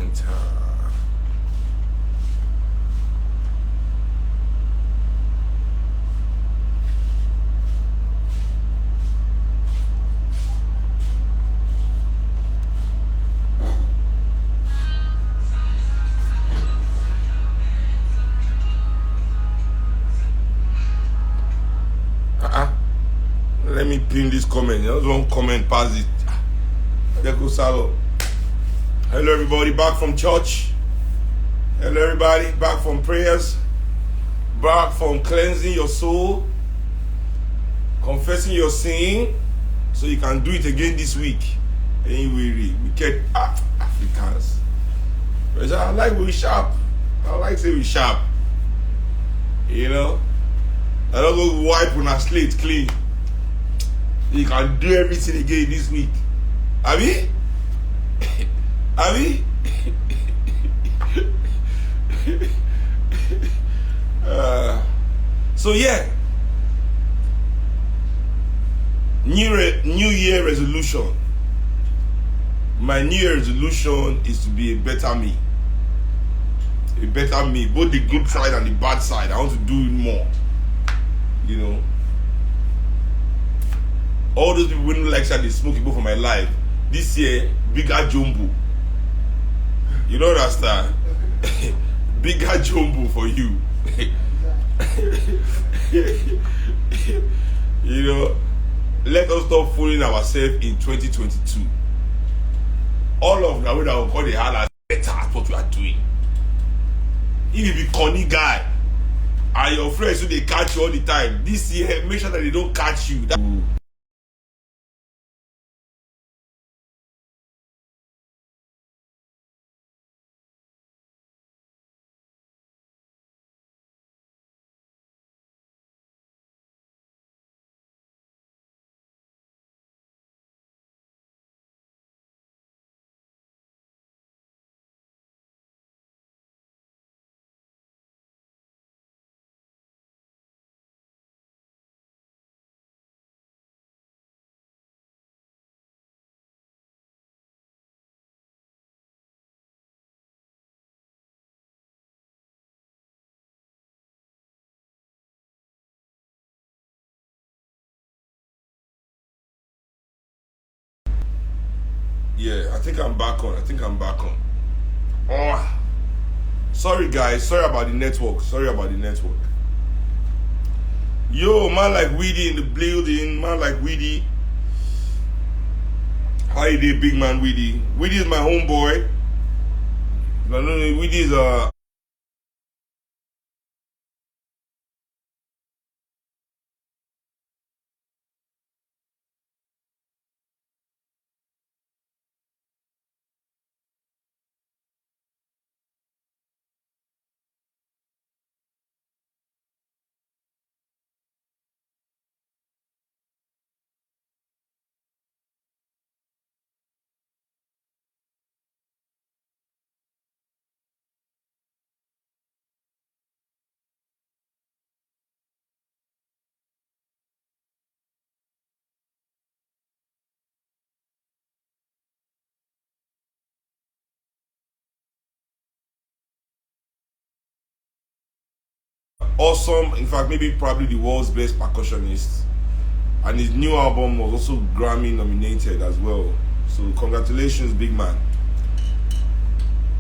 enter. Let me pin this comment. Just one comment past it. Hello everybody, back from church. Hello everybody, back from prayers. Back from cleansing your soul. Confessing your sin. So you can do it again this week. Anyway, we get Africans. I like we sharp. I like say we sharp. You know? I don't go wipe on a slate clean. You can do everything again this week. Abi? Abi? So yeah. New Year resolution. My New Year resolution is to be a better me. A better me. Both the good side and the bad side. I want to do it more. You know. All those people who don't like that they smoke people for my life. This year, bigger jumbo. You know that star? Bigger jumbo for you. You know, let us stop fooling ourselves in 2022. All of that will call the hard better at what we are doing. If you be corny guy and your friends who they catch you all the time, this year make sure that they don't catch you. Yeah, I think I'm back on. Oh, sorry guys. Sorry about the network. Yo, man like Weedy in the building. Man like Weedy. How you doing, big man Weedy? Weedy is my homeboy. No, Weedy is awesome. In fact, probably the world's best percussionist. And his new album was also Grammy nominated as well. So congratulations, big man.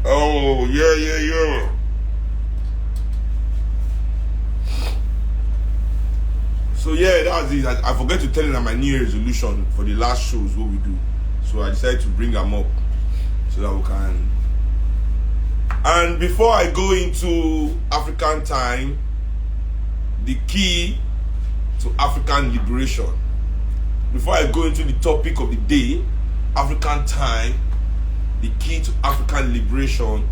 Oh, yeah. So yeah, that's it. I forgot to tell you that my New Year resolution for the last shows what we do. So I decided to bring them up so that we can. And before I go into African time, the key to African liberation. Before I go into the topic of the day, African time, the key to African liberation,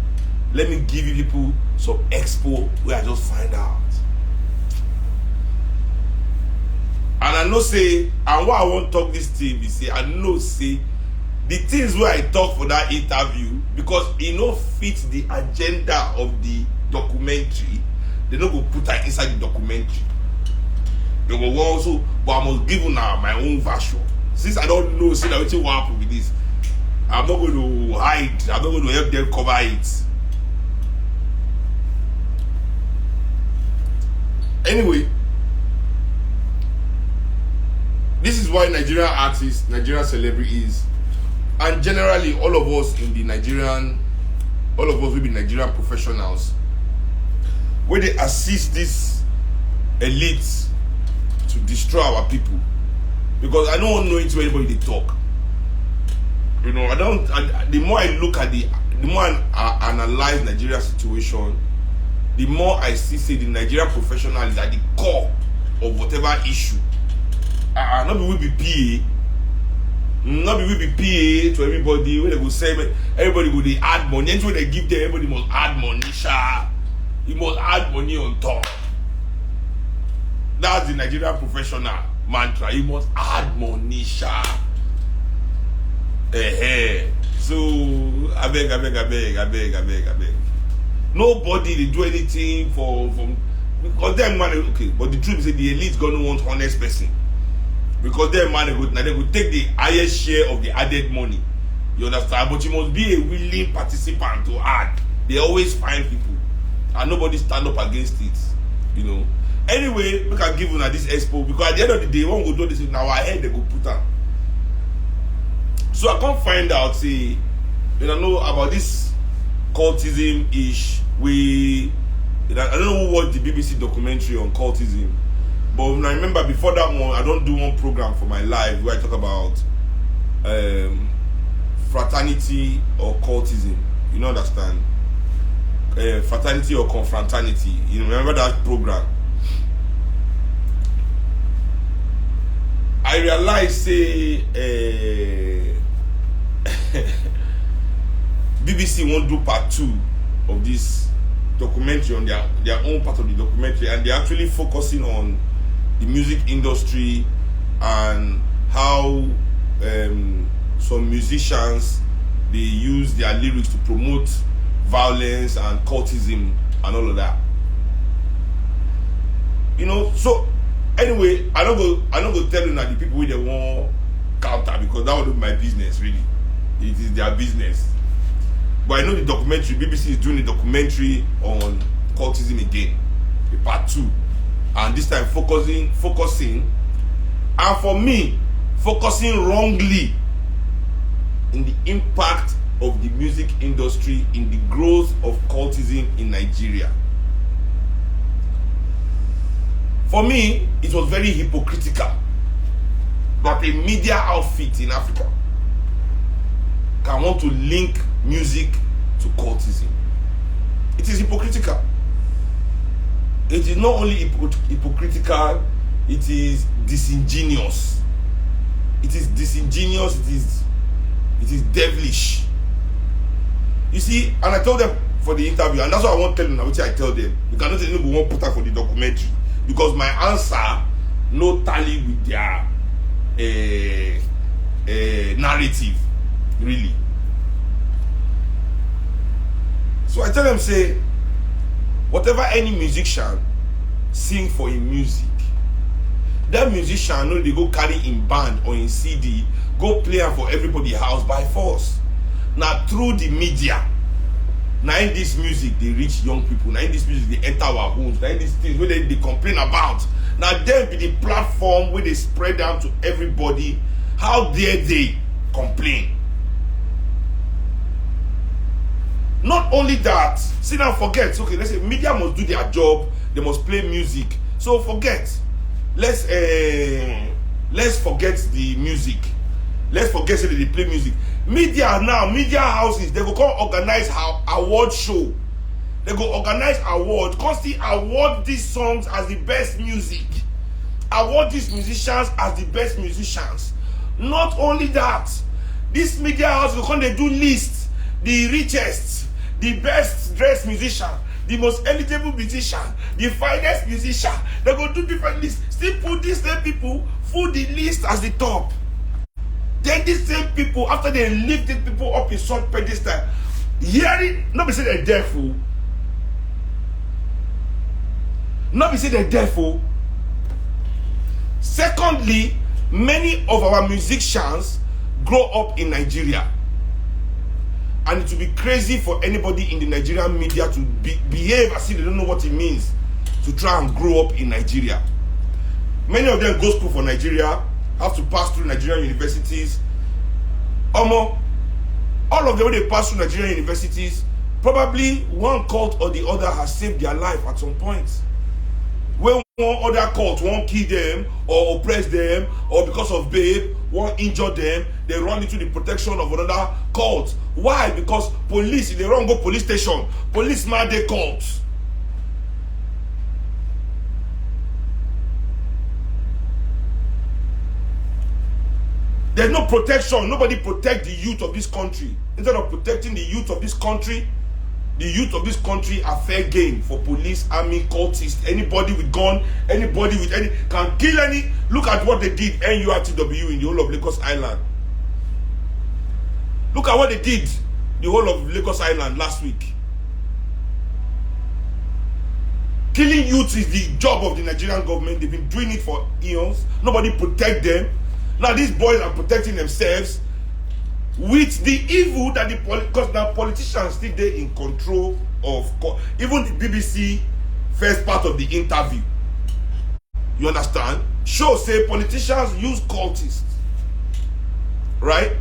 let me give you people some expo where I just find out. And I know say, and what I want to talk this thing is say, I know say, the things where I talk for that interview, because it no fit the agenda of the documentary, they don't go put that inside the documentary. They go also, but I must give you now my own version. Since I don't know, say that what happen with this. I'm not going to hide. I'm not going to help them cover it. Anyway, this is why Nigerian artists, Nigerian celebrities, and generally all of us will be Nigerian professionals, where they assist these elites to destroy our people. Because I don't want to know into anybody they talk. You know, the more I look at the more I analyze Nigeria's situation, the more I see the Nigerian professional is at the core of whatever issue. Not be we be PA. Not be we be PA to everybody. When they go say everybody go they add money. Anything they give them, everybody must add money. You must add money on top. That's the Nigerian professional mantra. You must add money. So I beg. Nobody they do anything from because them man okay, but the truth is the elite gonna want honest person. Because them man they go take the highest share of the added money. You understand? But you must be a willing participant to add. They always find people and nobody stand up against it. You know. Anyway, we can give you this expo because at the end of the day, when we do this now our head they go put on. So I can't find out, say, you know about this cultism-ish. I don't know who watched the BBC documentary on cultism, but I remember before that one, I don't do one program for my life where I talk about fraternity or cultism. You know, understand? Fraternity or confraternity. You remember that program? I realized, say, BBC won't do part 2 of this documentary on their own part of the documentary, and they're actually focusing on the music industry and how some musicians they use their lyrics to promote violence and cultism and all of that. You know, so anyway, I don't go tell you that the people they want counter because that would be my business really. It is their business. But I know the documentary, BBC is doing a documentary on cultism again, the part 2. And this time focusing, and for me, focusing wrongly in the impact of the music industry in the growth of cultism in Nigeria. For me, it was very hypocritical that a media outfit in Africa can want to link music to cultism. It is hypocritical. It is not only hypocritical, it is disingenuous. It is disingenuous, it is devilish. You see, and I told them for the interview, and that's what I want to tell them now, which I tell them. You cannot tell them we won't put out for the documentary. Because my answer no tally with their narrative, really. So I tell them, say, whatever any musician sing for in music, that musician know they go carry in band or in CD, go play am for everybody house by force. Now through the media, now in this music they reach young people, now in this music they enter our homes, now in these things where they complain about. Now there be the platform where they spread down to everybody. How dare they complain? Not only that, see now forget, okay, let's say media must do their job, they must play music. So forget. Let's forget the music. Let's forget that they play music. Media now, media houses, they go come organize award show. They go organize award, constantly award these songs as the best music. Award these musicians as the best musicians. Not only that, this media house go come they do lists, the richest, the best dressed musician, the most eligible musician, the finest musician. They go do different lists. Still put these same people full the list as the top. Then these same people, after they lifted people up in some pedestal, hearing, not be say they're deaf, not be say they're deaf. Secondly, many of our musicians grow up in Nigeria. And it will be crazy for anybody in the Nigerian media to behave as if they don't know what it means to try and grow up in Nigeria. Many of them go school for Nigeria, have to pass through Nigerian universities. All of them, when they pass through Nigerian universities, probably one cult or the other has saved their life at some point. When one other cult won't kill them or oppress them, or because of babe won't injure them, they run into the protection of another cult. Why? Because police, if they run go police station, policeman they cults. There's no protection. Nobody protect the youth of this country. Instead of protecting the youth of this country, the youth of this country are fair game for police, army, cultists, anybody with gun, anybody with any, can kill any. Look at what they did, NURTW, in the whole of Lagos Island. Look at what they did, the whole of Lagos Island last week. Killing youth is the job of the Nigerian government. They've been doing it for eons. Nobody protect them. Now these boys are protecting themselves with the evil that because now politicians still there in control of, even the BBC first part of the interview. You understand? Show say politicians use cultists. Right?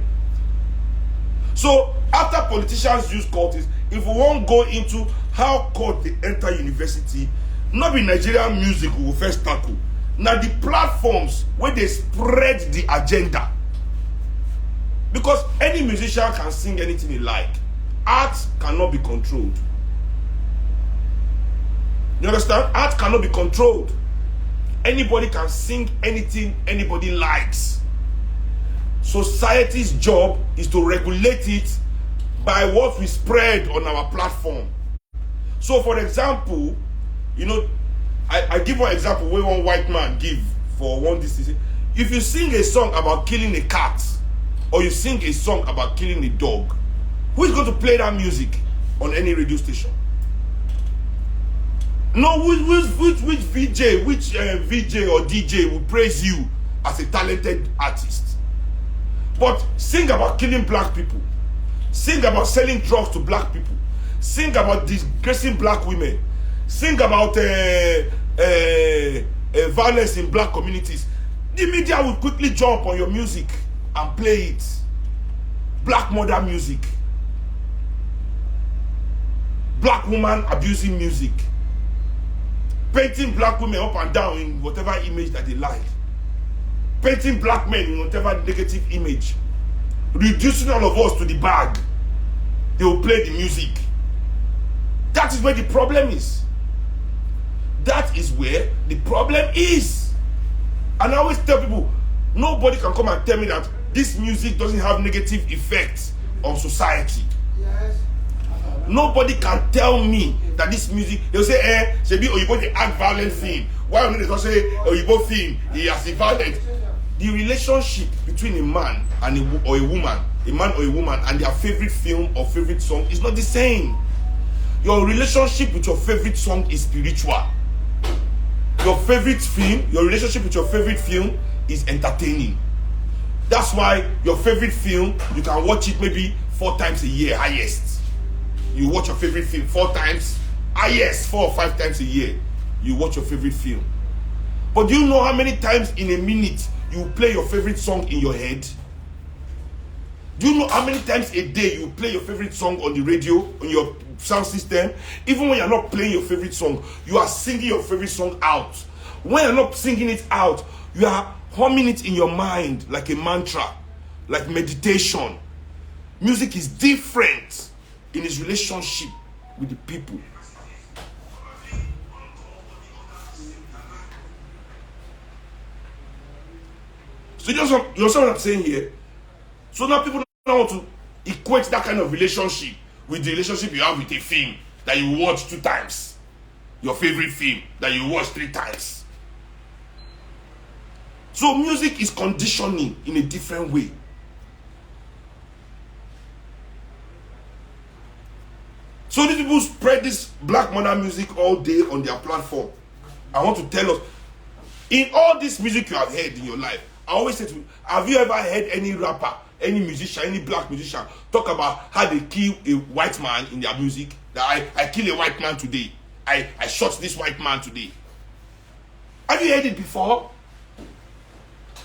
So after politicians use cultists, if we won't go into how cult they enter university, not be Nigerian music we will first tackle. Now the platforms where they spread the agenda. Because any musician can sing anything he like. Art cannot be controlled. You understand? Art cannot be controlled. Anybody can sing anything anybody likes. Society's job is to regulate it by what we spread on our platform. So for example, you know, I give one example where one white man give for one decision. If you sing a song about killing a cat, or you sing a song about killing a dog, who is going to play that music on any radio station? No, which VJ, VJ or DJ will praise you as a talented artist? But sing about killing black people, sing about selling drugs to black people, sing about disgracing black women, sing about violence in black communities. The media will quickly jump on your music and play it. Black mother music, black woman abusing music, painting black women up and down in whatever image that they like, painting black men in whatever negative image, reducing all of us to the bag. They will play the music. That is where the problem is. That is where the problem is. And I always tell people, nobody can come and tell me that this music doesn't have negative effects on society. Yes. Nobody can tell me that this music, they'll say, Shebi Oyibo they act violent film. Why don't they not say Oyibo film, he has a violent? The relationship between a man and or a woman, a man or a woman, and their favorite film or favorite song is not the same. Your relationship with your favorite song is spiritual. Your favorite film, your relationship with your favorite film is entertaining. That's why your favorite film, you can watch it maybe 4 times a year, highest. You watch your favorite film 4 times, highest 4 or 5 times a year. You watch your favorite film. But do you know how many times in a minute you play your favorite song in your head? Do you know how many times a day you play your favorite song on the radio, on your sound system? Even when you're not playing your favorite song, you are singing your favorite song out. When you're not singing it out, you are humming it in your mind like a mantra, like meditation. Music is different in its relationship with the people. So you understand what I'm saying here? So now people don't want to equate that kind of relationship with the relationship you have with a film that you watch 2 times. Your favorite film that you watch 3 times. So music is conditioning in a different way. So these people spread this black mother music all day on their platform. I want to tell us, in all this music you have heard in your life, I always say to you, have you ever heard any rapper any musician, any black musician, talk about how they kill a white man in their music. That I kill a white man today. I shot this white man today. Have you heard it before?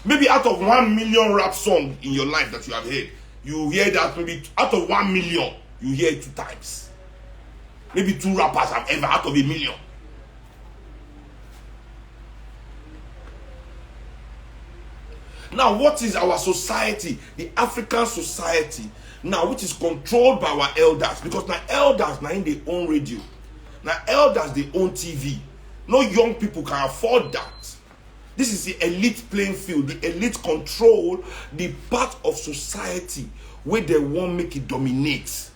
Maybe out of 1 million rap song in your life that you have heard, you hear that maybe out of 1 million, you hear it 2 times. Maybe 2 rappers have ever out of 1 million. Now, what is our society, the African society, now which is controlled by our elders? Because now elders, now in they own radio. Now elders, they own TV. No young people can afford that. This is the elite playing field. The elite control the part of society where they want make it dominate.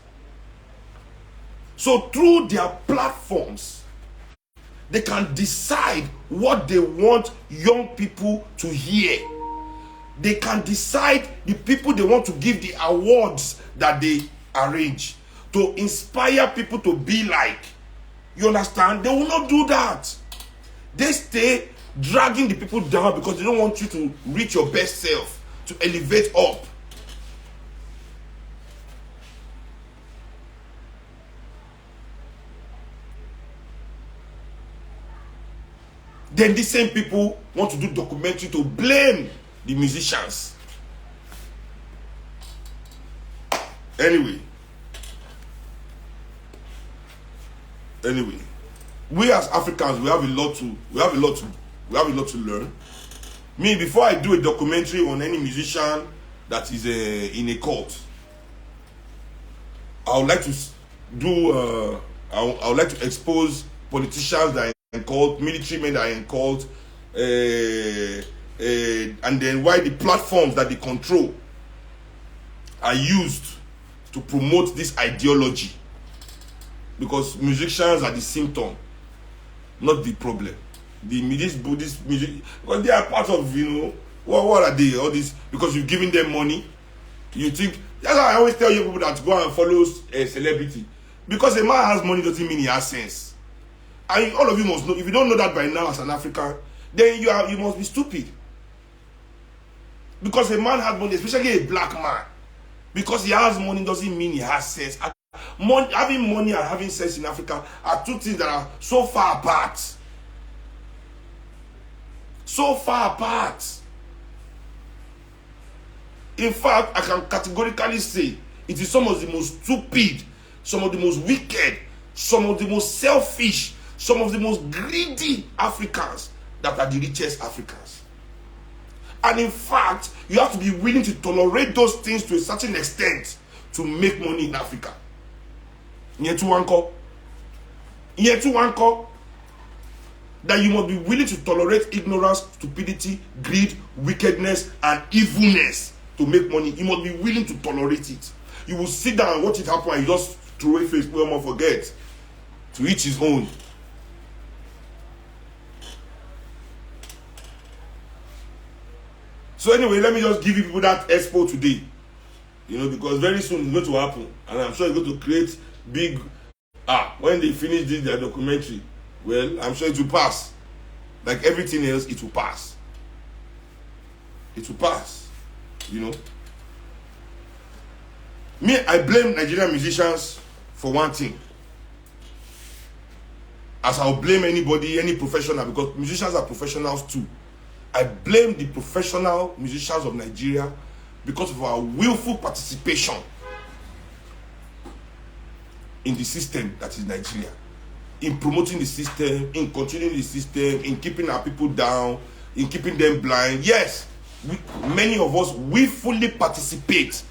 So through their platforms, they can decide what they want young people to hear. They can decide the people they want to give the awards that they arrange to inspire people to be like. You understand? They will not do that. They stay dragging the people down because they don't want you to reach your best self, to elevate up. Then these same people want to do documentary to blame the musicians. Anyway, we as Africans, we have a lot to learn. Me, before I do a documentary on any musician that is in a cult, I would like to do I would like to expose politicians that are in cult, military men that are in cult, and then why the platforms that they control are used to promote this ideology. Because musicians are the symptom, not the problem. This music, because they are part of, you know, what are they? All this, because you've given them money. You think, that's why I always tell you people that go and follow a celebrity. Because a man has money doesn't mean he has sense. And all of you must know, if you don't know that by now as an African, then you must be stupid. Because a man has money, especially a black man, because he has money doesn't mean he has sense. Having money and having sense in Africa are 2 things that are so far apart. So far apart. In fact, I can categorically say it is some of the most stupid, some of the most wicked, some of the most selfish, some of the most greedy Africans that are the richest Africans. And in fact, you have to be willing to tolerate those things to a certain extent to make money in Africa. That you must be willing to tolerate ignorance, stupidity, greed, wickedness, and evilness to make money. You must be willing to tolerate it. You will sit down and watch it happen and you just throw away face, no more forget. To each his own. So anyway, let me just give you people that expo today. You know, because very soon it's going to happen. And I'm sure it's going to create big... when they finish their documentary, well, I'm sure it will pass. Like everything else, it will pass. It will pass. You know. Me, I blame Nigerian musicians for one thing. As I'll blame anybody, any professional, because musicians are professionals too. I blame the professional musicians of Nigeria because of our willful participation in the system that is Nigeria. In promoting the system, in continuing the system, in keeping our people down, in keeping them blind. Yes, many of us, we fully participate,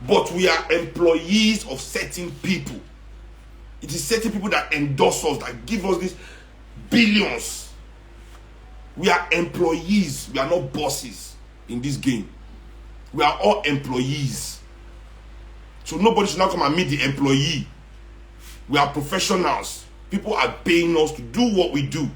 but we are employees of certain people. It is certain people that endorse us, that give us these billions. We are employees. We are not bosses in this game. We are all employees. So nobody should not come and meet the employee. We are professionals. People are paying us to do what we do.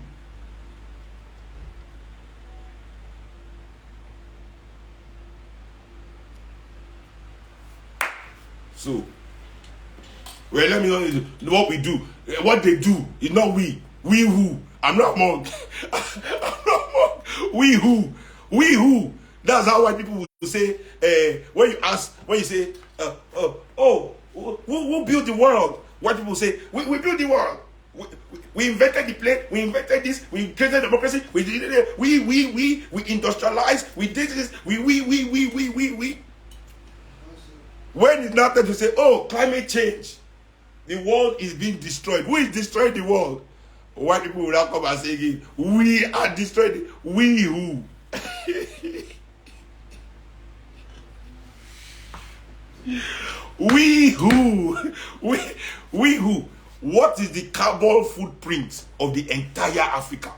So, well, let me know what we do. What they do is not we. We who? I'm not among. I'm not among. We who? We who? That's how white people will say, when you say, who built the world? White people say, we built the world. We invented the plane, we invented this, we created democracy, we did it, we industrialized, we did this, we. When it's not time to say, oh, climate change, the world is being destroyed. Who is destroying the world? White people will now come and say again, we are destroyed. We who? We who? We who? What is the carbon footprint of the entire Africa?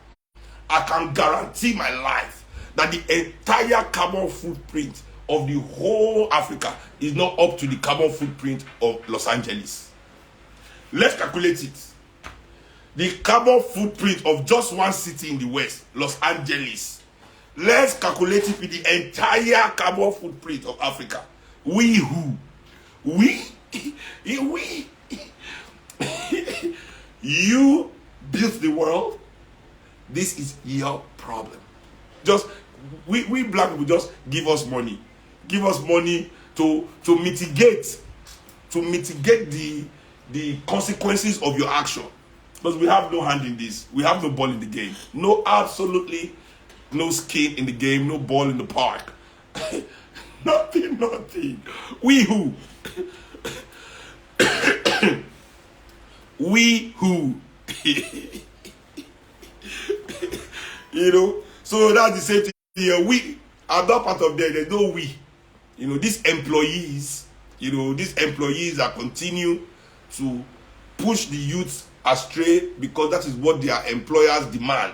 I can guarantee my life that the entire carbon footprint of the whole Africa is not up to the carbon footprint of Los Angeles. Let's calculate it. The carbon footprint of just one city in the West, Los Angeles. Let's calculate it with the entire carbon footprint of Africa. We who? We? We? You built the world. This is your problem. Just we black people, just give us money. Give us money to mitigate the consequences of your action. Because we have no hand in this. We have no ball in the game. No, absolutely no skin in the game. No ball in the park. Nothing. We who? We who? You know, so that's the same thing here. We are not part of them. There's no we. You know, these employees that continue to push the youth astray because that is what their employers demand,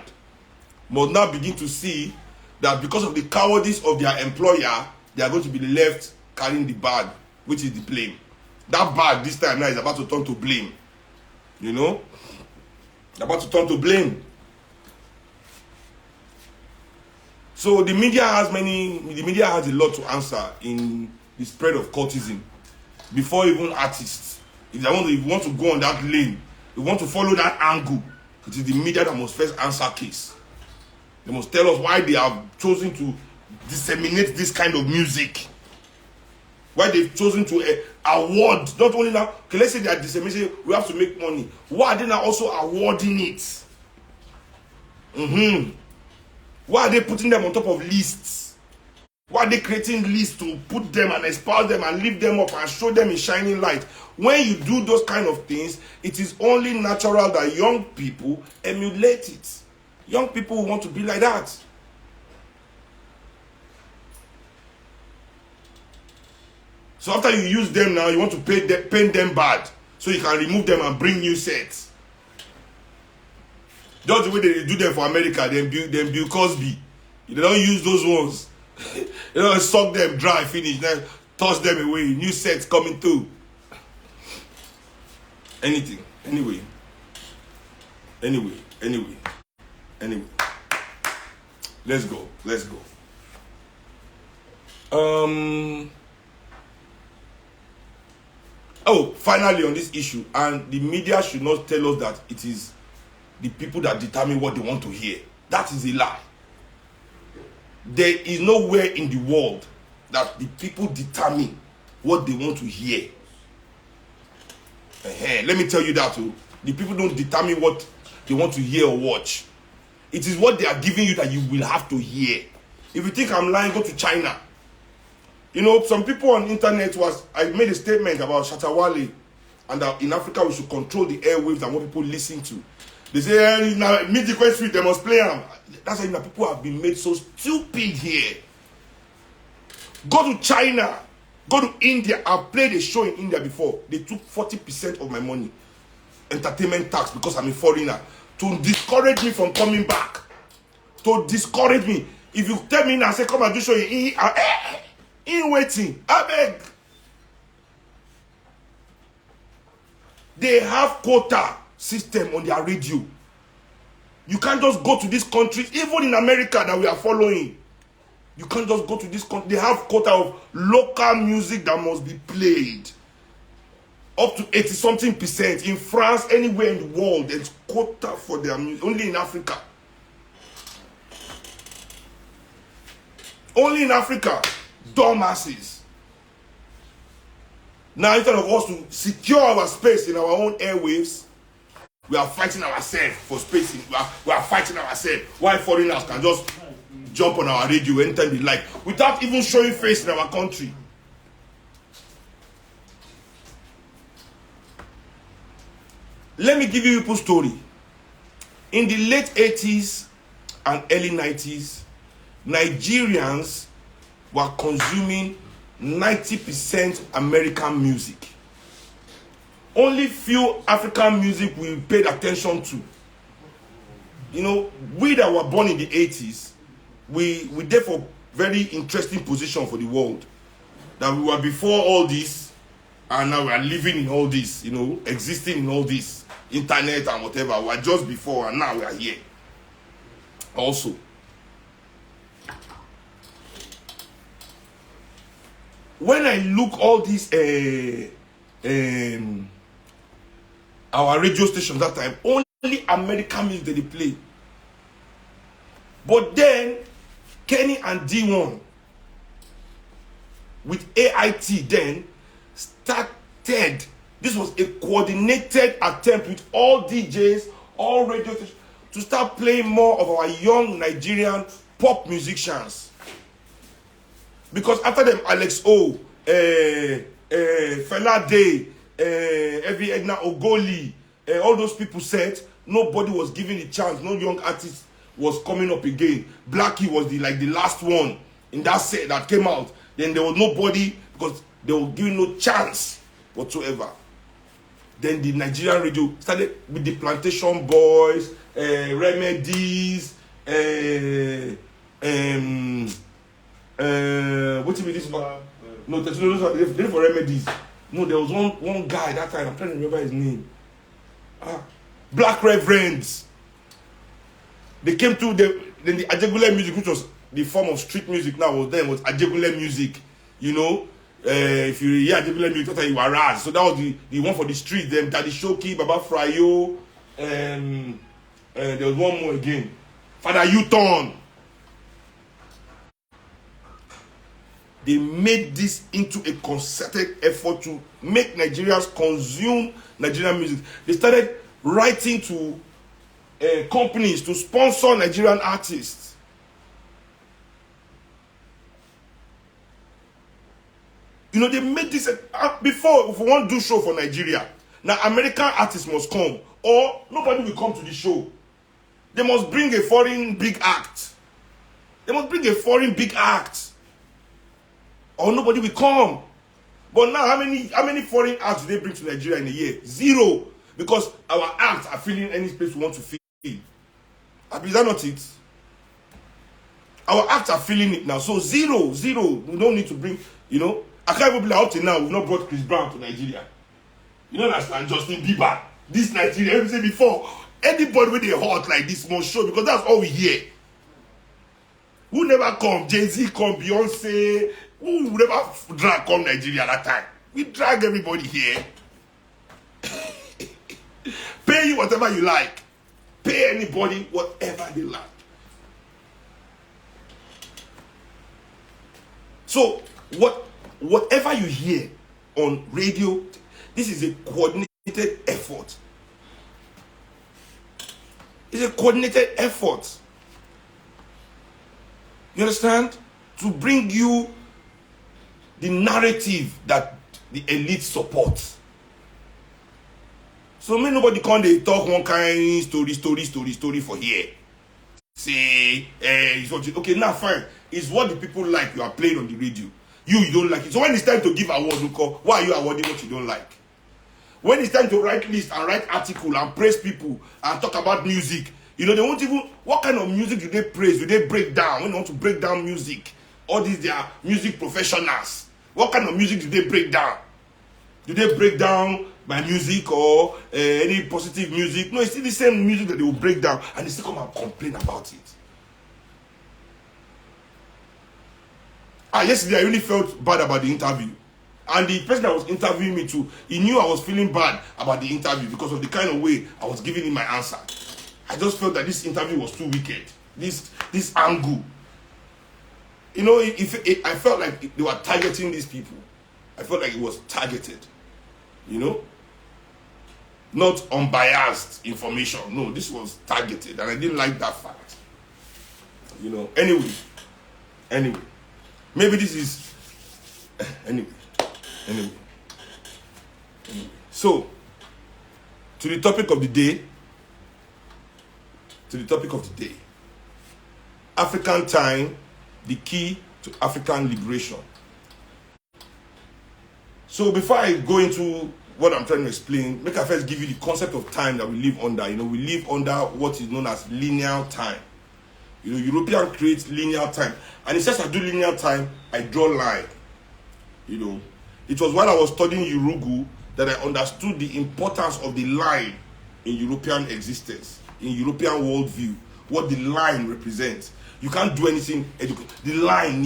must now begin to see that because of the cowardice of their employer, they are going to be left carrying the bag, which is the blame. That bag this time now is about to turn to blame. You know? About to turn to blame. So the media has a lot to answer in the spread of cultism before even artists. If you want to go on that lane, you want to follow that angle, it is the media that must first answer case. They must tell us why they have chosen to disseminate this kind of music. Why they've chosen to award, not only now, okay, let's say they are disseminating, we have to make money. Why are they now also awarding it? Why are they putting them on top of lists? Why are they creating lists to put them and espouse them and lift them up and show them in shining light? When you do those kind of things, it is only natural that young people emulate it. Young people want to be like that. So after you use them now, you want to paint them bad so you can remove them and bring new sets. Just the way they do them for America, them Bill Cosby. They don't use those ones. They don't suck them dry, finish, then toss them away. New sets coming through. Anything. Anyway. Let's go. Finally on this issue, and the media should not tell us that it is the people that determine what they want to hear. That is a lie. There is nowhere in the world that the people determine what they want to hear. Let me tell you that too. The people don't determine what they want to hear or watch. It is what they are giving you that you will have to hear. If you think I'm lying, go to China. You know, some people on the internet I made a statement about Shatawale, and that in Africa we should control the airwaves and what people listen to. They say, mid-frequency street, they must play them. That's why people have been made so stupid here. Go to China, go to India. I've played a show in India before. They took 40% of my money, entertainment tax, because I'm a foreigner, to discourage me from coming back. To discourage me. If you tell me now, say, come and do show in waiting, I beg. They have quota system on their radio. You can't just go to this country, even in America that we are following. You can't just go to this country. They have quota of local music that must be played. Up to 80-something%. In France, anywhere in the world, there's quota for their music. Only in Africa. Only in Africa. Dumbasses. Now, instead of us to secure our space in our own airwaves, we are fighting ourselves for space. We are fighting ourselves. Why foreigners can just jump on our radio anytime they like, without even showing face in our country. Let me give you a story. In the late 80s and early 90s, Nigerians were consuming 90% American music. Only few African music we paid attention to. You know, we that were born in the 80s, we therefore very interesting position for the world. That we were before all this, and now we are living in all this, you know, existing in all this, internet and whatever. We were just before, and now we are here. Also, when I look all these our radio stations that time, only American music that they play. But then Kenny and D1 with AIT then started. This was a coordinated attempt with all DJs, all radio stations, to start playing more of our young Nigerian pop musicians. Because after them, Alex O, Fela Day, Evie Edna Ogoli, all those people said nobody was given a chance. No young artist was coming up again. Blackie was the last one in that set that came out. Then there was nobody because they were given no chance whatsoever. Then the Nigerian radio started with the Plantation Boys, Remedies, what did this one? No, those are for Remedies. No, there was one guy that time. I'm trying to remember his name. Black Reverends. They came to the Ajegule music, which was the form of street music now, was Ajegule music. You know, if you hear Ajegule music, that's how you were raz. So that was the one for the street. Then Daddy Shoki, Baba Frayo, there was one more again. Father U-Turn. They made this into a concerted effort to make Nigerians consume Nigerian music. They started writing to companies to sponsor Nigerian artists. You know, they made this before. If we want to do show for Nigeria, now American artists must come, or nobody will come to the show. They must bring a foreign big act. Or nobody will come. But now, how many foreign acts do they bring to Nigeria in a year? Zero. Because our acts are filling any space we want to fill. Is that not it? Our acts are filling it now. So zero. We don't need to bring, you know. I can't even believe out till now we've not brought Chris Brown to Nigeria. You don't understand? Justin Bieber. This Nigeria, every say before, anybody with a heart like this must show, because that's all we hear. Who never come? Jay-Z come, Beyonce. Who never drag come Nigeria that time? We drag everybody here. Pay you whatever you like. Pay anybody whatever they like. So, whatever you hear on radio, this is a coordinated effort. It's a coordinated effort. You understand? To bring you the narrative that the elite supports. So may nobody come they talk one kind story for here. Say, okay, now fine. It's what the people like you are playing on the radio. You don't like it. So when it's time to give awards, why are you awarding what you don't like? When it's time to write list and write article and praise people and talk about music, you know, they won't even, what kind of music do they praise? Do they break down? When they want to break down music, all these, they are music professionals. What kind of music do they break down? Do they break down my music or any positive music? No, it's still the same music that they will break down, and they still come and complain about it. Yesterday I really felt bad about the interview. And the person that was interviewing me too, he knew I was feeling bad about the interview because of the kind of way I was giving him my answer. I just felt that this interview was too wicked. This angle. You know, I felt like they were targeting these people. I felt like it was targeted. You know, not unbiased information. No, this was targeted, and I didn't like that fact. You know. Anyway, maybe this is anyway. So, to the topic of the day. African time, the key to African liberation. So before I go into what I'm trying to explain, make I first give you the concept of time that we live under. You know, we live under what is known as linear time. You know, European creates linear time. And it says I do linear time, I draw line. You know, it was while I was studying Urugu that I understood the importance of the line in European existence, in European worldview, what the line represents. You can't do anything. The line,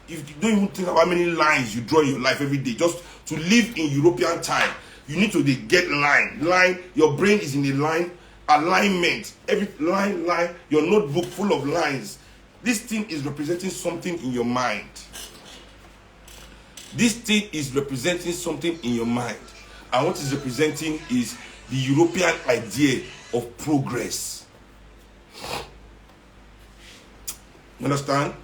if you don't even think about how many lines you draw in your life every day, just to live in European time, you need to get line. Line, your brain is in a line, alignment. Every line, your notebook full of lines. This thing is representing something in your mind. This thing is representing something in your mind. And what is representing is the European idea of progress. You understand?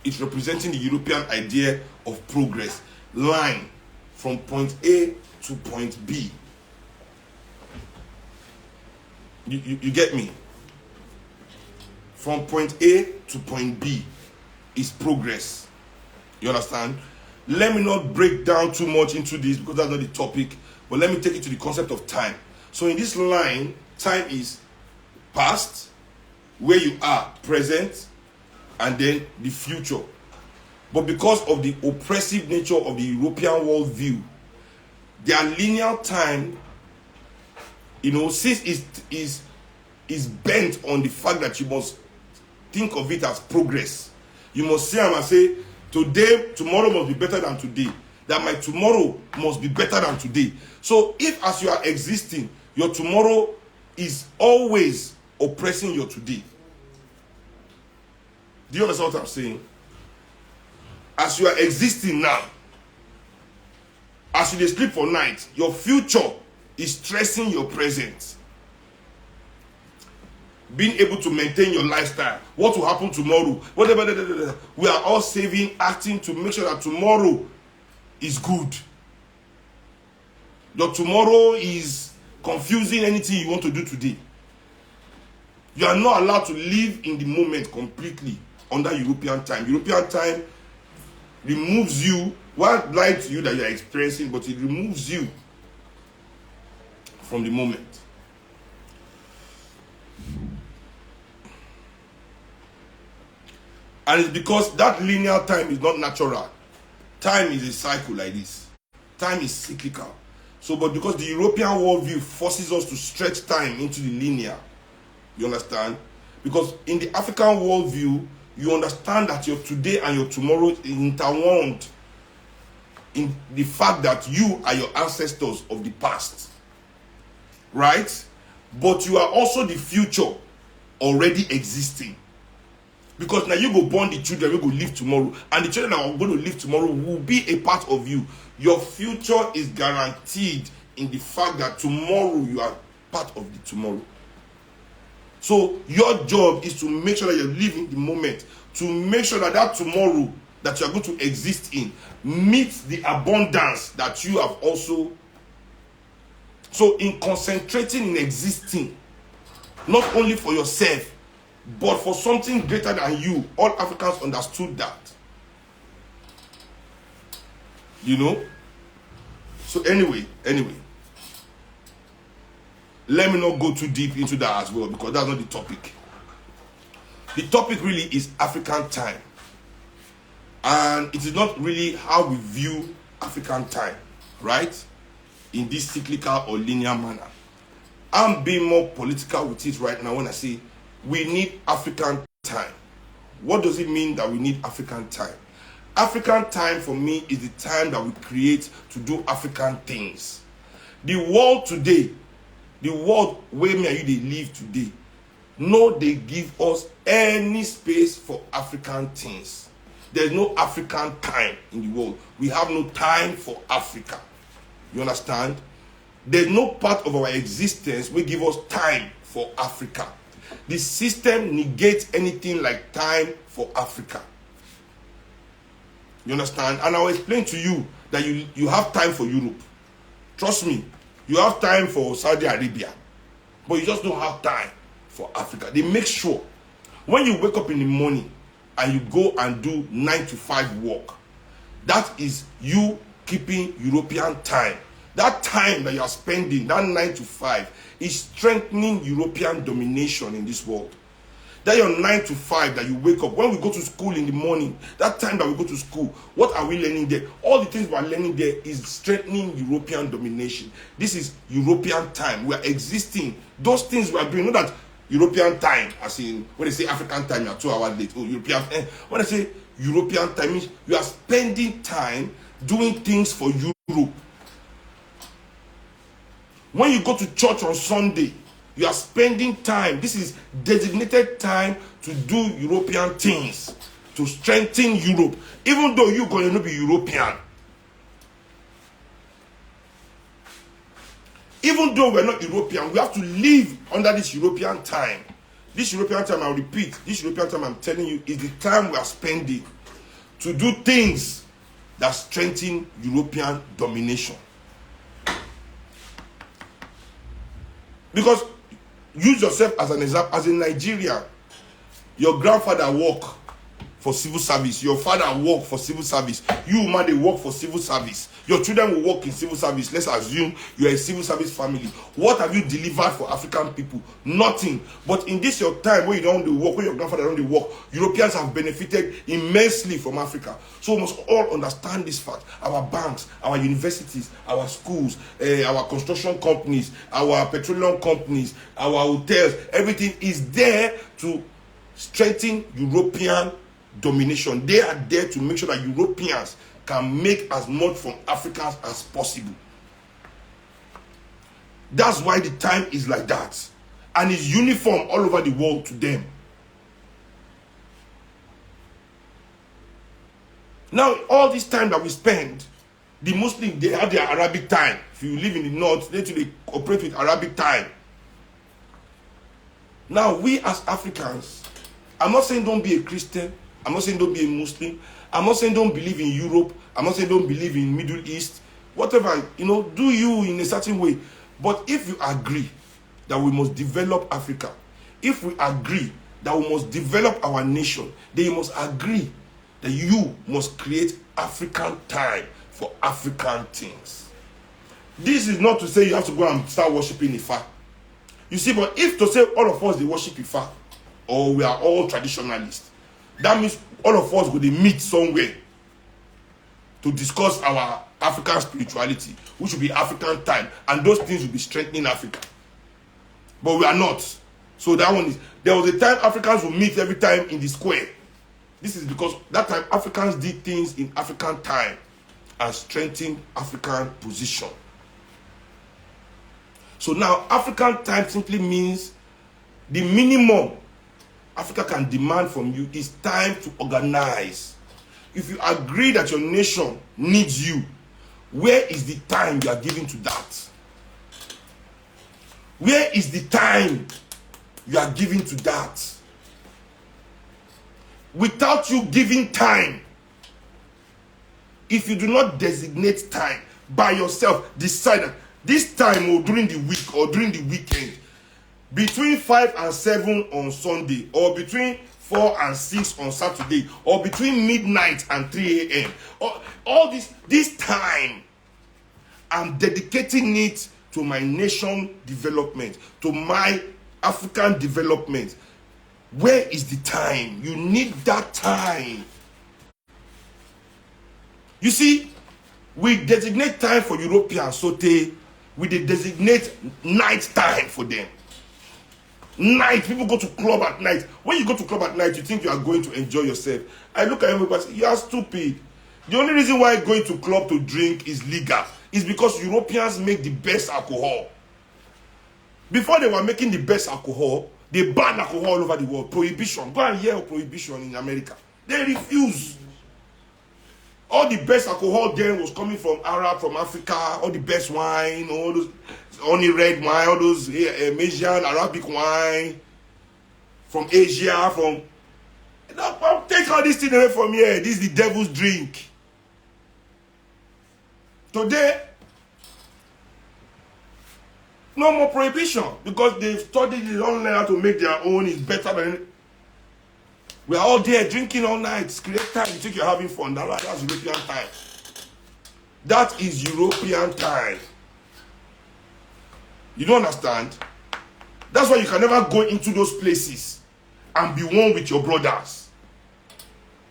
It's representing the European idea of progress. Line from point A to point B. You get me? From point A to point B is progress. You understand? Let me not break down too much into this because that's not the topic, but let me take it to the concept of time. So in this line, time is past, where you are, present, and then the future. But because of the oppressive nature of the European worldview, their linear time, you know, since is bent on the fact that you must think of it as progress. You must see and say, tomorrow must be better than today. That my tomorrow must be better than today. So if as you are existing, your tomorrow is always oppressing your today. Do you understand what I'm saying? As you are existing now, as you sleep for night, your future is stressing your present. Being able to maintain your lifestyle, what will happen tomorrow, whatever, we are all saving, acting to make sure that tomorrow is good. Your tomorrow is confusing anything you want to do today. You are not allowed to live in the moment completely under European time. European time removes you, what lies to you that you are experiencing, but it removes you from the moment. And it's because that linear time is not natural. Time is a cycle like this. Time is cyclical. So, but because the European worldview forces us to stretch time into the linear, you understand? Because in the African worldview, you understand that your today and your tomorrow is interwound in the fact that you are your ancestors of the past. Right? But you are also the future already existing. Because now you go born the children, you go live tomorrow. And the children that are going to live tomorrow will be a part of you. Your future is guaranteed in the fact that tomorrow you are part of the tomorrow. So your job is to make sure that you're living the moment. To make sure that that tomorrow that you're going to exist in meets the abundance that you have also. So in concentrating in existing, not only for yourself, but for something greater than you, all Africans understood that. You know? So anyway, let me not go too deep into that as well, because that's not the topic. The topic really is African time. And it is not really how we view African time, right? In this cyclical or linear manner. I'm being more political with it right now when I say we need African time. What does it mean that we need African time? African time for me is the time that we create to do African things. The world today, the world where me and you they live today, no, they give us any space for African things. There's no African time in the world. We have no time for Africa. You understand? There's no part of our existence will give us time for Africa. The system negates anything like time for Africa. You understand? And I'll explain to you that you have time for Europe. Trust me, you have time for Saudi Arabia, but you just don't have time for Africa. They make sure when you wake up in the morning and you go and do 9 to 5 work, that is you keeping European time. That time that you are spending, that 9 to 5, is strengthening European domination in this world. That your 9 to 5 that you wake up, when we go to school in the morning, that time that we go to school, what are we learning there? All the things we are learning there is strengthening European domination. This is European time. We are existing. Those things we are doing, not that European time, as in when they say African time, you are 2 hours late. Oh, European. When I say European time, means you are spending time doing things for Europe. When you go to church on Sunday, you are spending time. This is designated time to do European things, to strengthen Europe. Even though you're going to be European. Even though we're not European, we have to live under this European time. This European time, I'll repeat, this European time I'm telling you is the time we are spending to do things that strengthen European domination. Because use yourself as an example. As a Nigerian, your grandfather worked for civil service. Your father worked for civil service. You, man, they work for civil service. Your children will work in civil service. Let's assume you're a civil service family. What have you delivered for African people? Nothing. But in this your time, when you don't do work, when your grandfather don't do work, Europeans have benefited immensely from Africa. So we must all understand this fact. Our banks, our universities, our schools, our construction companies, our petroleum companies, our hotels, everything is there to strengthen European domination. They are there to make sure that Europeans can make as much from Africans as possible. That's why the time is like that. And it's uniform all over the world to them. Now, all this time that we spend, the Muslims, they have their Arabic time. If you live in the north, they operate with Arabic time. Now, we as Africans, I'm not saying don't be a Christian. I'm not saying don't be a Muslim. I'm not saying don't believe in Europe. I'm not saying don't believe in Middle East. Whatever, do you in a certain way. But if you agree that we must develop Africa, if we agree that we must develop our nation, then you must agree that you must create African time for African things. This is not to say you have to go and start worshiping Ifa. You see, but if to say all of us they worship Ifa, or we are all traditionalists, that means all of us will meet somewhere to discuss our African spirituality, which will be African time, and those things will be strengthening Africa. But we are not. So that one is, there was a time Africans will meet every time in the square. This is because that time Africans did things in African time and strengthened African position. So now African time simply means the minimum Africa can demand from you is time to organize. If you agree that your nation needs you, where is the time you are giving to that? Where is the time you are giving to that? Without you giving time, if you do not designate time by yourself, decide that this time or during the week or during the weekend, between 5 and 7 on Sunday, or between 4 and 6 on Saturday, or between midnight and 3 a.m. All this time, I'm dedicating it to my nation development, to my African development. Where is the time? You need that time. You see, we designate time for Europeans, so we designate night time for them. Night, people go to club at night. When you go to club at night, you think you are going to enjoy yourself. I look at everybody and say, you are stupid. The only reason why going to club to drink is legal is because Europeans make the best alcohol. Before they were making the best alcohol, they banned alcohol all over the world. Prohibition. Go and hear of prohibition in America. They refuse. All the best alcohol then was coming from Arab, from Africa. All the best wine, all those only red wine, all those Asian, Arabic wine from Asia, from. Take all this thing away from here. This is the devil's drink. Today, no more prohibition because they've studied it, don't learn how to make their own. It's better than. We're all there drinking all night. It's great time. You think you're having fun. That's European time. That is European time. You don't understand? That's why you can never go into those places and be one with your brothers.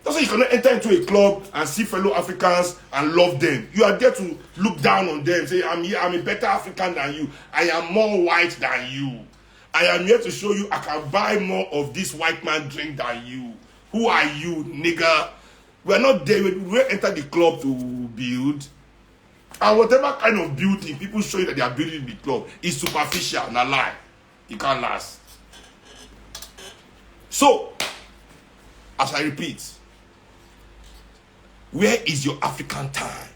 That's why you cannot enter into a club and see fellow Africans and love them. You are there to look down on them. Say, I'm a better African than you. I am more white than you. I am here to show you I can buy more of this white man drink than you. Who are you, nigga? We're not there. We enter the club to build. And whatever kind of building people show you that they are building the club is superficial and a lie. It can't last. So, as I repeat, where is your African time?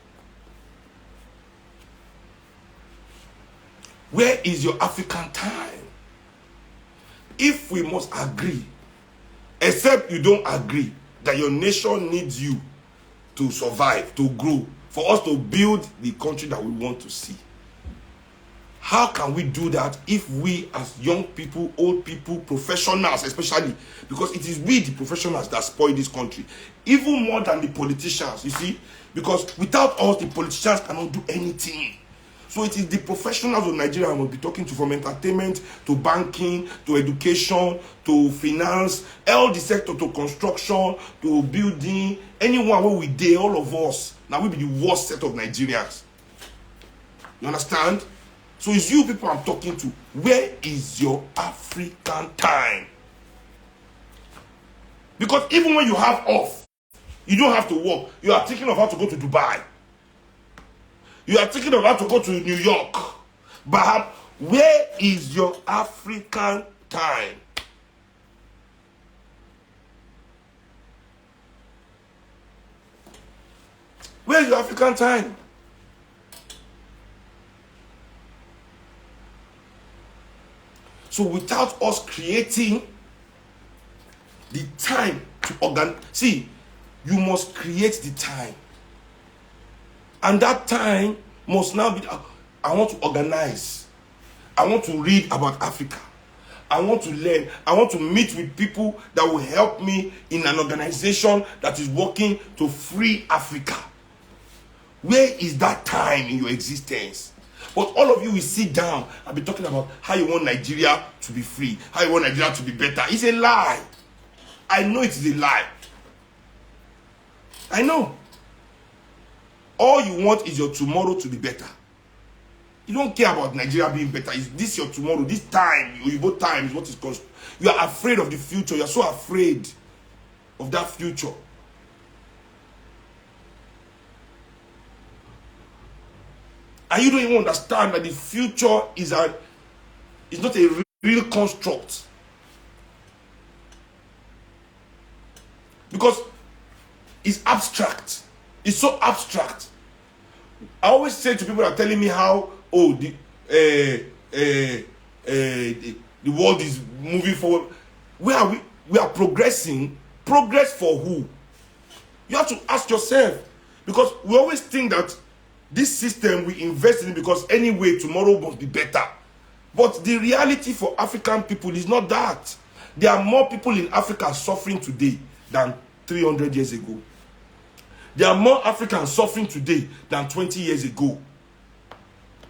Where is your African time? If we must agree, except you don't agree, that your nation needs you to survive, to grow, for us to build the country that we want to see. How can we do that if we as young people, old people, professionals especially, because it is we the professionals that spoil this country, even more than the politicians, you see, because without us the politicians cannot do anything. So it is the professionals of Nigeria I will be talking to, from entertainment to banking to education to finance, all the sector, to construction to building, anyone where we dare, all of us, now we be the worst set of Nigerians. You understand? So it's you people I'm talking to. Where is your African time? Because even when you have off, you don't have to work. You are thinking of how to go to Dubai. You are thinking of how to go to New York. But where is your African time? Where is your African time? So without us creating the time to organize, see, you must create the time. And that time must now be, I want to organize. I want to read about Africa. I want to learn. I want to meet with people that will help me in an organization that is working to free Africa. Where is that time in your existence? But all of you will sit down and be talking about how you want Nigeria to be free, how you want Nigeria to be better. It's a lie. I know it is a lie. I know. All you want is your tomorrow to be better. You don't care about Nigeria being better. Is this your tomorrow? This time, your time is what is constant. You are afraid of the future. You are so afraid of that future. And you don't even understand that the future is not a real construct. Because it's abstract. It's so abstract. I always say to people that are telling me how, the world is moving forward. Where are we? We are progressing. Progress for who? You have to ask yourself. Because we always think that this system we invest in because anyway tomorrow must be better. But the reality for African people is not that. There are more people in Africa suffering today than 300 years ago. There are more Africans suffering today than 20 years ago.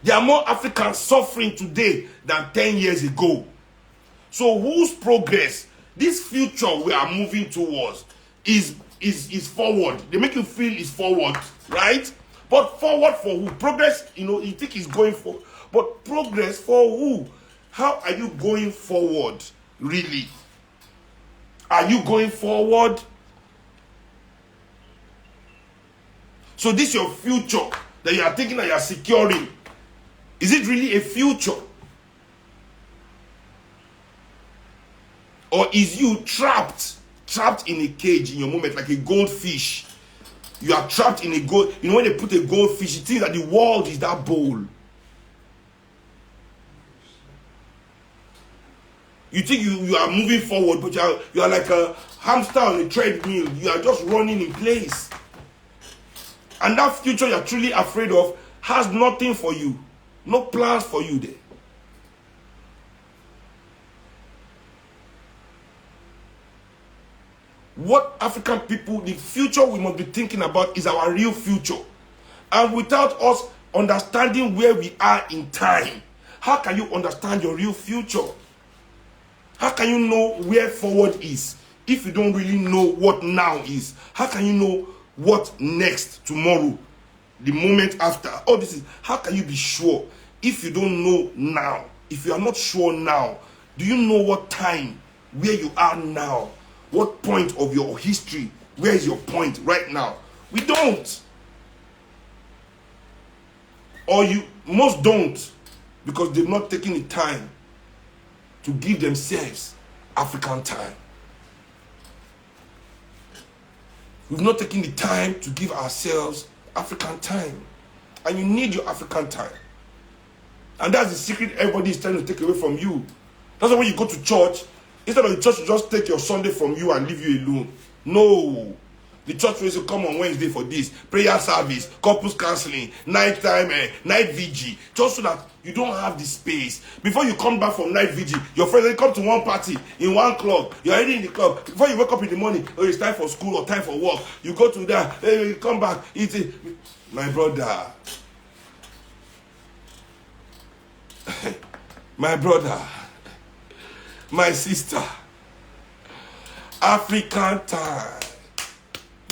There are more Africans suffering today than 10 years ago. So whose progress, this future we are moving towards, is forward? They make you feel it's forward, right? But forward for who? Progress, you think it's going for. But progress for who? How are you going forward, really? Are you going forward? So this your future that you are thinking that you are securing. Is it really a future? Or is you trapped in a cage in your moment like a goldfish? You are trapped in a gold. You know when they put a goldfish, you think that the world is that bowl. You think you are moving forward, but you are like a hamster on a treadmill. You are just running in place. And that future you are truly afraid of has nothing for you. No plans for you there. What African people, the future we must be thinking about is our real future. And without us understanding where we are in time, how can you understand your real future? How can you know where forward is if you don't really know what now is? How can you know what next, tomorrow, the moment after? All this is, how can you be sure if you don't know now? If you are not sure now, do you know what time, where you are now? What point of your history? Where is your point right now? We don't. Or most don't, because they've not taken the time to give themselves African time. We've not taken the time to give ourselves African time. And you need your African time. And that's the secret everybody is trying to take away from you. That's why when you go to church, instead of the church to just take your Sunday from you and leave you alone. No. The church will come on Wednesday for this, prayer service, couples counseling, night time, night vigil, just so that you don't have the space. Before you come back from night vigil, your friends will come to one party, in one club, you're already in the club. Before you wake up in the morning, oh, it's time for school or time for work, you go to that, you come back, my brother, my brother, my sister, African time.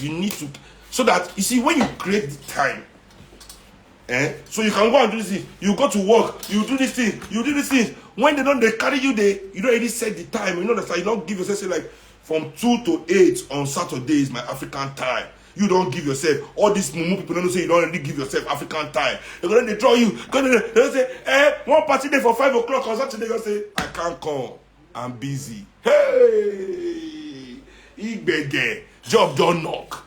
You need to, so that, you see, when you create the time, so you can go and do this thing, you go to work, you do this thing, you do this thing. When they carry you there, you don't already set the time. You know that you don't give yourself, say like, from 2 to 8 on Saturday is my African time. You don't give yourself, all these mumu people don't say you don't really give yourself African time. They're going to draw you, they'll say, one party day for 5 o'clock on Saturday, you'll say, I can't come, I'm busy. Hey, Igbege. Job don't knock.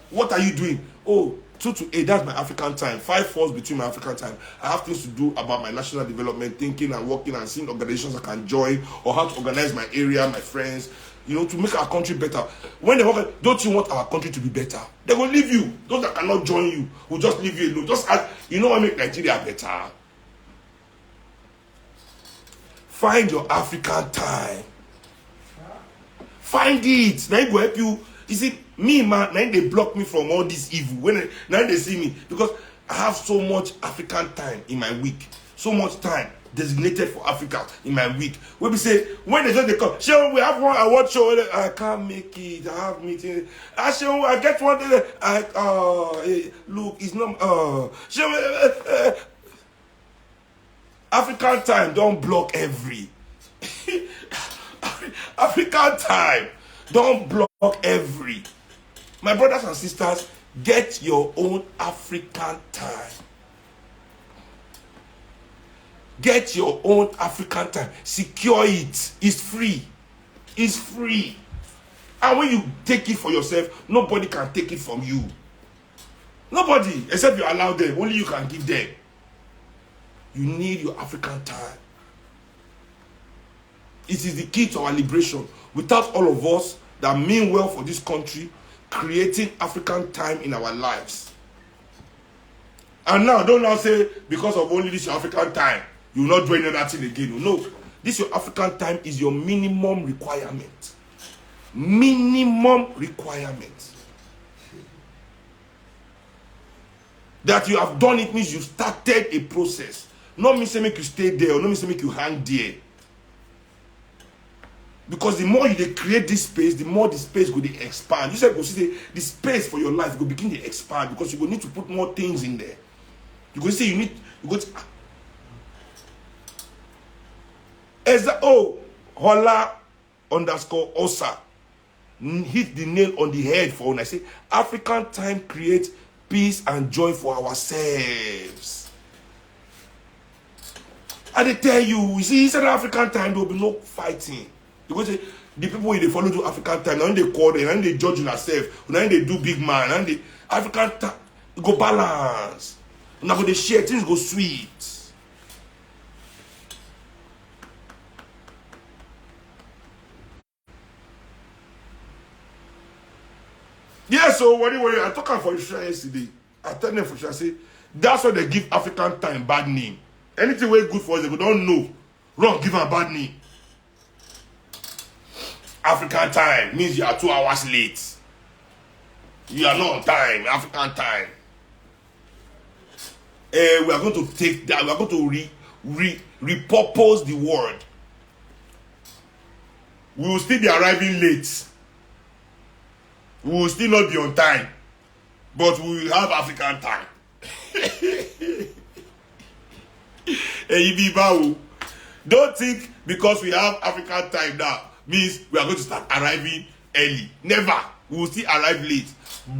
What are you doing? Oh, 2 to 8, that's my African time. 5 falls between my African time. I have things to do about my national development, thinking and working and seeing organizations I can join, or how to organize my area, my friends, to make our country better. When they work, don't you want our country to be better? They will leave you. Those that cannot join you will just leave you alone. Just ask, what make Nigeria better? Find your African time. Find it. Now it will help you. You see, me, man, now they block me from all this evil. Now they see me. Because I have so much African time in my week. So much time designated for Africa in my week. When we say, when they come, sure, we have one award show. I can't make it. I have meeting. I get one. Look, it's not. African time, don't block every. African time. Don't block every. My brothers and sisters, get your own African time. Get your own African time. Secure it. It's free. It's free. And when you take it for yourself, nobody can take it from you. Nobody, except you allow them. Only you can give them. You need your African time. It is the key to our liberation. Without all of us that mean well for this country, creating African time in our lives. And now, don't now say, because of only this your African time, you will not do any other thing again. No. This your African time is your minimum requirement. Minimum requirement. That you have done it means you started a process. Not mean say make you stay there, or not mean say make you hang there. Because the more you create this space, the more the space will expand. You said go see the space for your life will begin to expand, because you will need to put more things in there. You go say Hola _ Osa hit the nail on the head for when I say African time creates peace and joy for ourselves. And they tell you, see, inside African time there will be no fighting. You go say, the people wey dey follow do African time, na they call them, na they judge yourself, na they do big man, na they African time go balance. Una go dey share, things go sweet. Yeah, so what I talk about for sure yesterday. I tell them for sure, I say that's why they give African time bad name. Anything way good for us, they don't know. Wrong, give them a bad name. African time means you are 2 hours late. You are not on time. African time. We are going to take that. We are going to repurpose the word. We will still be arriving late. We will still not be on time, but we will have African time. Don't think because we have African time now means we are going to start arriving early. Never. We will still arrive late,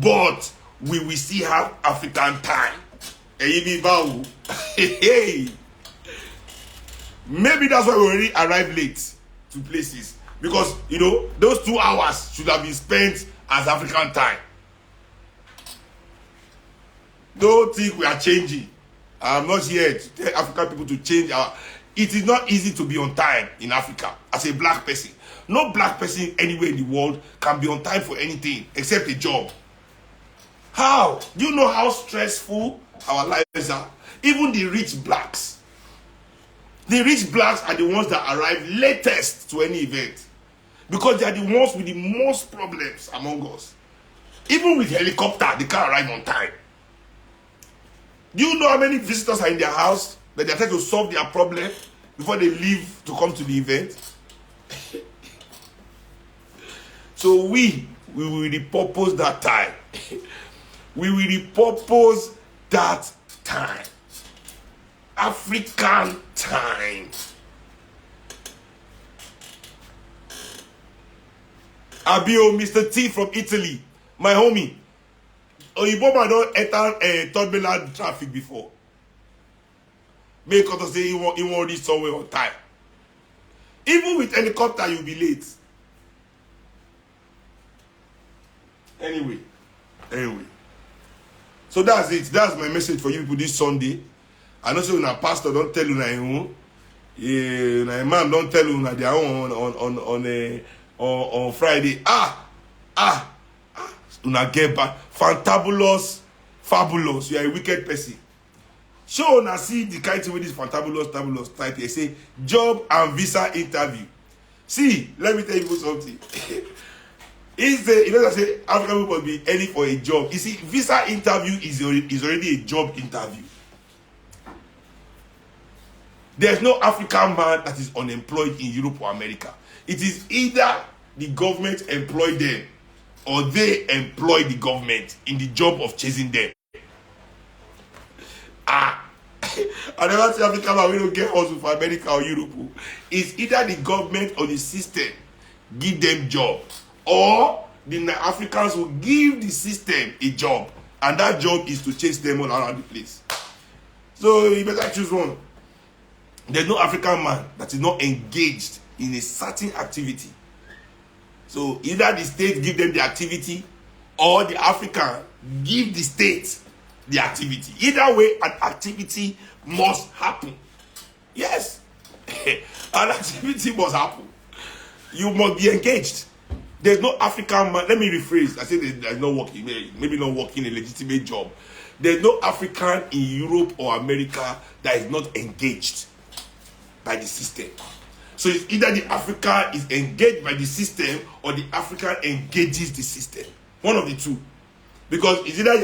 but we will still have African time. Maybe that's why we already arrive late to places, because those 2 hours should have been spent as African time. Don't think we are changing. I'm not here to tell African people to change our. It is not easy to be on time in Africa as a black person. No black person anywhere in the world can be on time for anything except a job. How? Do you know how stressful our lives are? Even the rich blacks. The rich blacks are the ones that arrive latest to any event, because they are the ones with the most problems among us. Even with helicopter, they can't arrive on time. Do you know how many visitors are in their house that they are trying to solve their problem before they leave to come to the event? So we will repurpose that time. We will repurpose that time. African time. Abio, Mr. T from Italy, my homie. Oyibo don't enter turbulent traffic before. Make us say he won't reach somewhere on time. Even with helicopter, you'll be late. Anyway. So that's it. That's my message for you people this Sunday. I know so una pastor don't tell you na own. Na imam don't tell you na their own on Friday. Una get back. Fantabulous, fabulous. You are a wicked person. Show una see the kind of way this fantabulous type here. Say job and visa interview. See, let me tell you something. I say African people be early for a job. You see, visa interview is already a job interview. There's no African man that is unemployed in Europe or America. It is either the government employ them or they employ the government in the job of chasing them. I never see African man we don't get hustle for America or Europe. It's either the government or the system give them job, or the Africans will give the system a job, and that job is to chase them all around the place. So you better choose one. There's no African man that is not engaged in a certain activity. So either the state give them the activity, or the African give the state the activity. Either way, an activity must happen. Yes. An activity must happen. You must be engaged. There's no African man. Let me rephrase. I said there's no working, maybe not working a legitimate job. There's no African in Europe or America that is not engaged by the system. So it's either the African is engaged by the system or the African engages the system. One of the two. Because it's either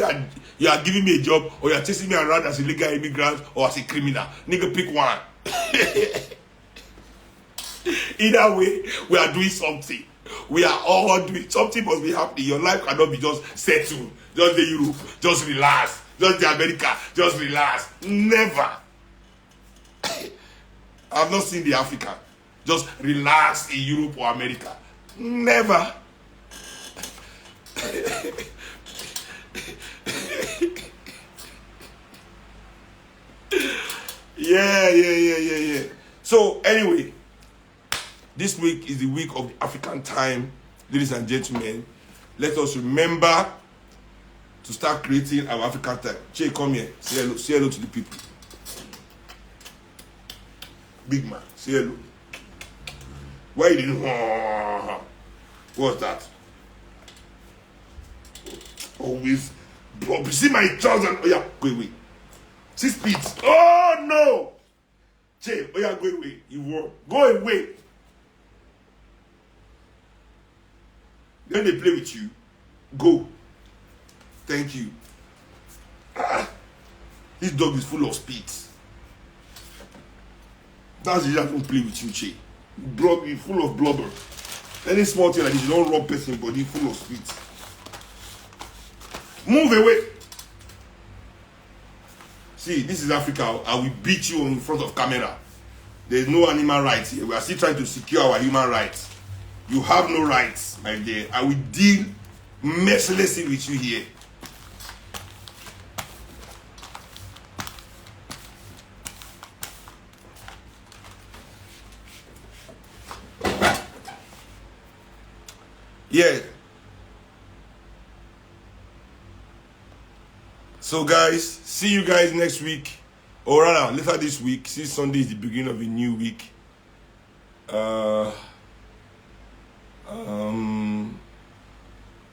you are giving me a job or you are chasing me around as a legal immigrant or as a criminal. Nigga, pick one. Either way, we are doing something. We are all doing something. Must be happening. Your life cannot be just settled. Just the Europe. Just relax. Just the America. Just relax. Never. I've not seen the African just relax in Europe or America. Never. Yeah. So anyway, This week is the week of the African time, ladies and gentlemen. Let us remember to start creating our African time. Che, come here. Say hello to the people. Big man, say hello. Why you didn't? What's that? Always, bro. See my trousers. Oh yeah, go away. 6 feet. Oh no. Che, oh yeah, go away. You won't. Go away. Then they play with you. Go. Thank you. This dog is full of speed. That's the reason I don't play with you, Che. Bro, he's full of blubber. Any small thing like this, you don't rub person body full of speed. Move away. See, this is Africa. I will beat you in front of camera. There's no animal rights here. We are still trying to secure our human rights. You have no rights, my dear. I will deal mercilessly with you here. Yeah. So guys, see you guys next week. Or rather, later this week. Since Sunday is the beginning of a new week.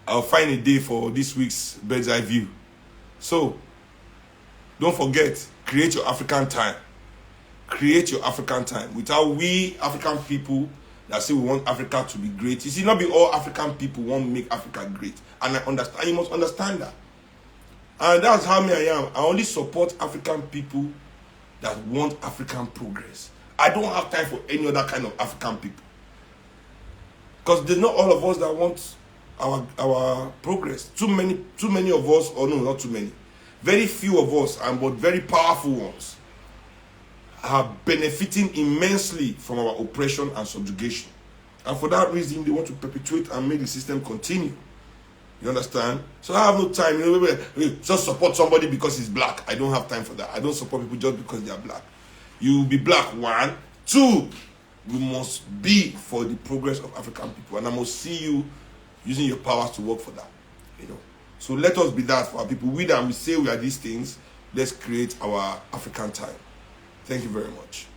I'll find a day for this week's bird's eye view. So, don't forget, create your African time. Create your African time. Without we African people that say we want Africa to be great. You see, not be all African people want to make Africa great. And I understand. You must understand that. And that's how me I am. I only support African people that want African progress. I don't have time for any other kind of African people. Because there's not all of us that want our progress. Too many of us, or no, not too many. Very few of us, but very powerful ones, are benefiting immensely from our oppression and subjugation. And for that reason, they want to perpetuate and make the system continue. You understand? So I have no time. Just support somebody because he's black. I don't have time for that. I don't support people just because they are black. You will be black, 1. 2, you must be for the progress of African people. And I must see you using your powers to work for that. So let us be that for our people. We say we are these things. Let's create our African time. Thank you very much.